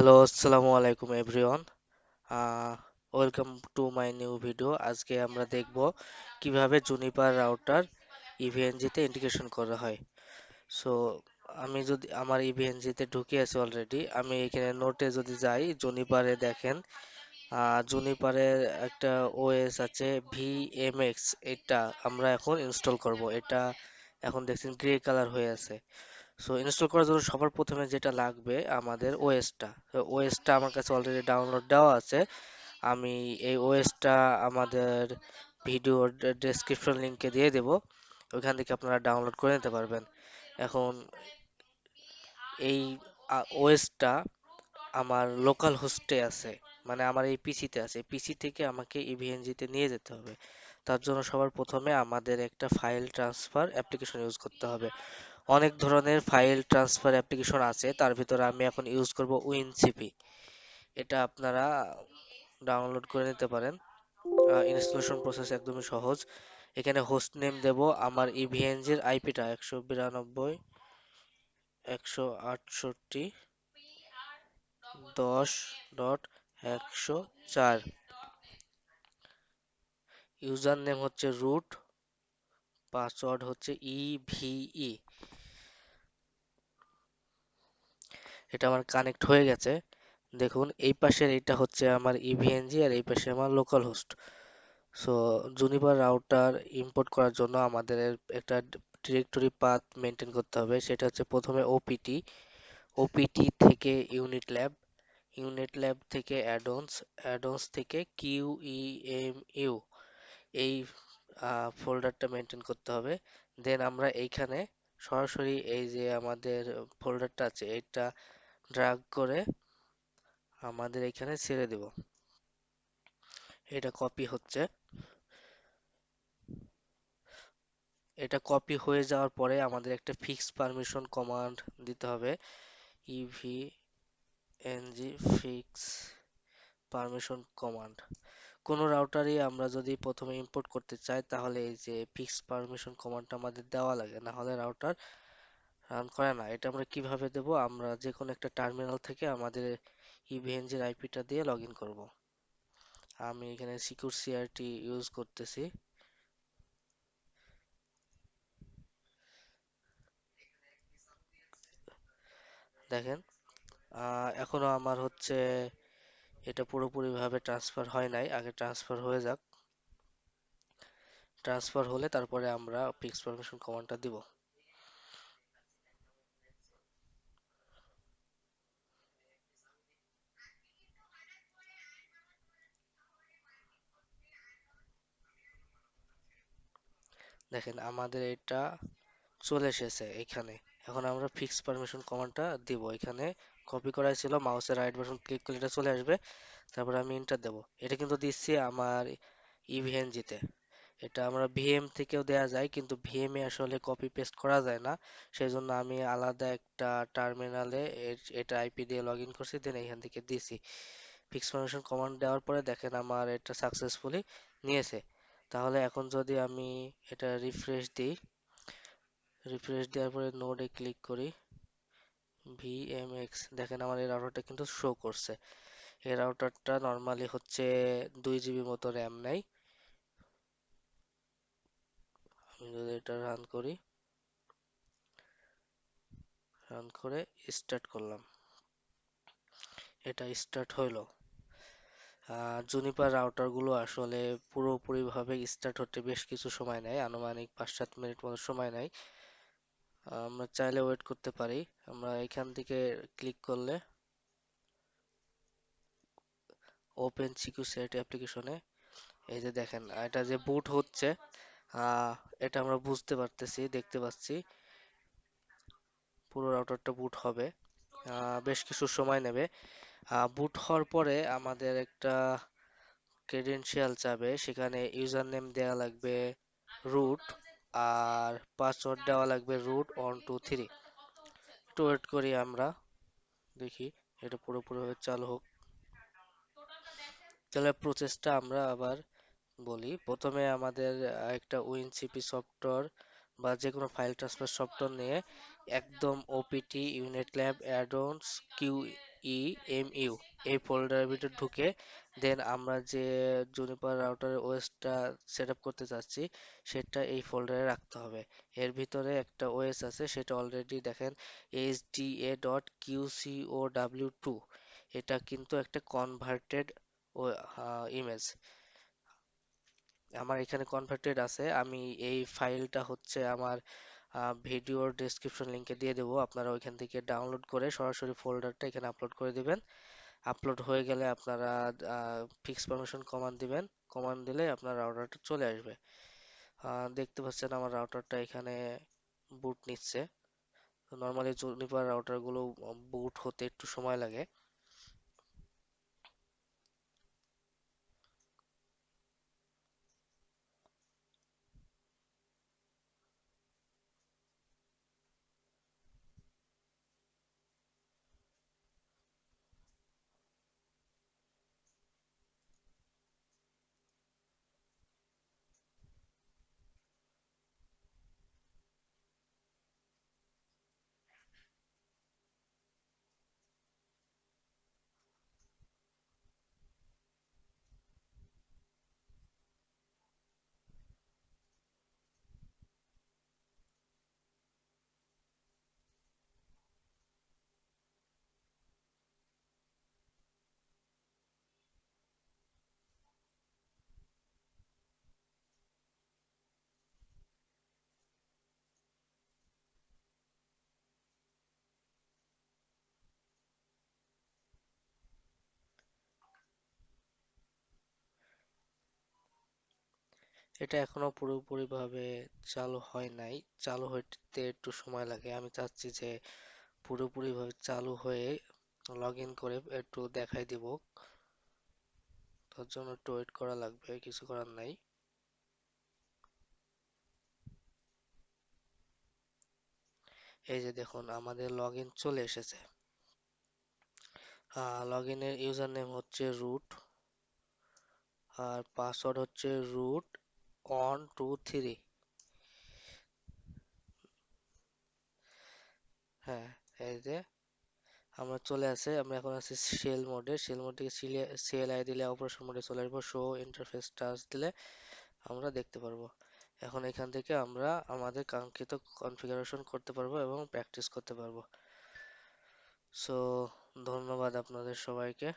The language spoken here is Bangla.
হ্যালো, আসসালামু আলাইকুম everyone. Welcome to my new video. আজকে আমরা দেখব কিভাবে জুনিপার রাউটার ইভিএনজি তে ইন্টিগ্রেশন করা হয়। সো আমি যদি আমার ইভিএনজি তে ঢুকে আছি অলরেডি, আমি এখানে নোটে যদি যাই, জুনিপারে দেখেন জুনিপারের একটা ওএস আছে ভিএমএক্স। এটা আমরা এখন ইনস্টল করব। এটা এখন দেখছেন গ্রে কালার হয়ে আছে। সো ইনস্টল করার জন্য সবার প্রথমে যেটা লাগবে আমাদের ওএসটা। ওএসটা আমার কাছে অলরেডি ডাউনলোড দেওয়া আছে। আমি এই ওএসটা আমাদের ভিডিওর ডেসক্রিপশন লিংকে দিয়ে দেব, ওইখান থেকে আপনারা ডাউনলোড করে নিতে পারবেন। এখন এই ওএসটা আমার লোকাল হোস্টে আছে, মানে আমার এই পিসিতে আছে। পিসি থেকে আমাকে ইভিএনজিতে নিয়ে যেতে হবে। তার জন্য সবার প্রথমে আমাদের একটা ফাইল ট্রান্সফার অ্যাপ্লিকেশন ইউজ করতে হবে। অনেক ধরনের ফাইল ট্রান্সফার অ্যাপ্লিকেশন আছে, তার ভিতরে আমি এখন ইউজ করব উইনসিপি। এটা আপনারা ডাউনলোড করে নিতে পারেন। ইনস্টলেশন প্রসেস একদমই সহজ। এখানে হোস্ট নেম দেব আমার ইভিএনজির আইপিটা 192.168 10.104। ইউজার নেম হচ্ছে রুট, পাসওয়ার্ড হচ্ছে ইভিই। এটা আমার কানেক্ট হয়ে গেছে। দেখুন এই পাশের এটা হচ্ছে আমার ইভিএনজি আর এই পাশে আমার local host. So Juniper router import করার জন্য আমাদের একটা ডিরেক্টরি পাথ মেনটেন করতে হবে। সেটা হচ্ছে প্রথমে ওপিটি, ওপিটি থেকে ইউনিট ল্যাব, ইউনিট ল্যাব থেকে অ্যাডন্স, অ্যাডন্স থেকে কিউইএমইউ। এই ফোল্ডারটা মেনটেন করতে হবে। দেন আমরা এইখানে সরাসরি এই যে আমাদের ফোল্ডারটা আছে এটা ড্রাগ করে আমাদের এখানে ছেড়ে দেব। এটা কপি হচ্ছে। এটা কপি হয়ে যাওয়ার পরে আমাদের একটা ফিক্স পারমিশন কমান্ড দিতে হবে। EVE-NG fix permission command. কোনো রাউটারই আমরা যদি প্রথমে ইম্পোর্ট করতে চাই তাহলে এই যে ফিক্স পারমিশন কমান্ডটা আমাদের দেওয়া লাগে, না হলে রাউটার রান করে না। এটা আমরা কিভাবে দেব? আমরা যে কোনো একটা টার্মিনাল থেকে আমাদের ইভিএনজির আইপিটা দিয়ে লগ ইন করবো। আমি এখানে সিকিউর সিআরটি ইউজ করতেছি। দেখেন এখনো আমার হচ্ছে এটা পুরোপুরিভাবে ট্রান্সফার হয় নাই, আগে ট্রান্সফার হয়ে যাক। ট্রান্সফার হলে তারপরে আমরা ফিক্স পারমিশন কমান্ডটা দিব। দেখেন আমাদের এটা চলে এসেছে এখানে। এখন আমরা ফিক্স পারমিশন কমান্ডটা দিব। এখানে কপি করা ছিল, মাউসের রাইট বাটন ক্লিক করলে এটা চলে আসবে। তারপরে আমি এন্টার দেব। এটা কিন্তু দিচ্ছি আমার ইভিএনজিতে। এটা আমরা ভিএম থেকেও দেয়া যায়, কিন্তু ভিএম এ আসলে কপি পেস্ট করা যায় না। সেই জন্য আমি আলাদা একটা টার্মিনালে এটা আইপি দিয়ে লগ ইন করছি, দেন এখান থেকে দিছি। ফিক্স পারমিশন কমান্ড দেওয়ার পরে দেখেন আমার এটা সাকসেসফুলি নিয়েছে। তাহলে এখন যদি আমি এটা রিফ্রেশ দিই, রিফ্রেশ দেওয়ার পরে নোডে ক্লিক করি, ভিএমএক্স, দেখেন আমার এই রাউটারটা কিন্তু শো করছে। এই রাউটারটা নর্মালি হচ্ছে 2 জিবি মতো র্যাম নেয়। আমি যদি এটা রান করি, রান করে স্টার্ট করলাম, এটা স্টার্ট হইলো। জুনিপার রাউটার গুলো আসলে পুরোপুরি ভাবে স্টার্ট হতে বেশ কিছু সময় নেয়, আনুমানিক 5-7 মিনিট মতো সময় নেয়। আমরা চাইলে ওয়েট করতে পারি। আমরা এখান থেকে ক্লিক করলে ওপেন সিকিউরিটি অ্যাপ্লিকেশনে এই যে দেখেন এটা যে বুট হচ্ছে, আহ, এটা আমরা বুঝতে পারতেছি, দেখতে পাচ্ছি। পুরো রাউটারটা বুট হবে, বেশ কিছু সময় নেবে। বুট হওয়ার পরে আমাদের একটা ক্রেডেনশিয়াল চাবে, সেখানে ইউজার নেম দেওয়া লাগবে রুট, আর পাসওয়ার্ড দেওয়া লাগবে root123। একটু ওয়েট করি আমরা, দেখি এটা পুরোপুরিভাবে চালু হোক। তাহলে প্রসেসটা আমরা আবার বলি। প্রথমে আমাদের একটা উইনসিপি সফটওয়্যার বা যে কোনো ফাইল ট্রান্সফার সফটওয়্যার নিয়ে একদম ওপিটি ইউনিট ল্যাব অ্যাডন্স কিউ JUNEMU এই ফোল্ডারের ভিতর ঢুকে দেন আমরা যে জুনিপার রাউটারের ওএসটা সেট আপ করতে চাচ্ছি সেটা এই ফোল্ডারে রাখতে হবে। এর ভিতরে একটা ওএস আছে, সেটা অলরেডি দেখেন HDA.QCOW2, এটা কিন্তু একটা কনভার্টেড ইমেজ। আমার এখানে কনভার্টেড আছে, আমি এই ফাইলটা হচ্ছে আমার ভিডিওর ডেসক্রিপশন লিংকে দিয়ে দেবো, আপনারা ওইখান থেকে ডাউনলোড করে সরাসরি ফোল্ডারটা এখানে আপলোড করে দিবেন। আপলোড হয়ে গেলে আপনারা ফিক্স পারমিশন কমান্ড দিবেন, কমান্ড দিলে আপনার রাউটারটা চলে আসবে। দেখতে পাচ্ছেন আমার রাউটারটা এখানে বুট নিচ্ছে। নর্মালি জুনিপার রাউটারগুলো বুট হতে একটু সময় লাগে। এটা এখনো পুরোপুরি ভাবে চালু হয় নাই, চালু হতে একটু সময় লাগে। আমি চাচ্ছি যে পুরোপুরি ভাবে চালু হয়ে লগ ইন করে একটু দেখাই দিব, তার জন্য একটু ওয়েট করা লাগবে, কিছু করার নাই। এই যে দেখুন আমাদের লগ ইন চলে এসেছে। লগ ইনের ইউজার নেম হচ্ছে রুট, আর পাসওয়ার্ড হচ্ছে রুট 1 2 3। হ্যাঁ, এই যে আমরা চলে আসে, আমরা এখন আছি শেল মোডে। শেল মোড থেকে CLI দিলে অপারেশন মোডে চলে আসবো, শো ইন্টারফেস টাচ দিলে আমরা দেখতে পারবো। এখন এখান থেকে আমরা আমাদের কাঙ্ক্ষিত কনফিগারেশন করতে পারবো এবং প্র্যাকটিস করতে পারবো। সো ধন্যবাদ আপনাদের সবাইকে।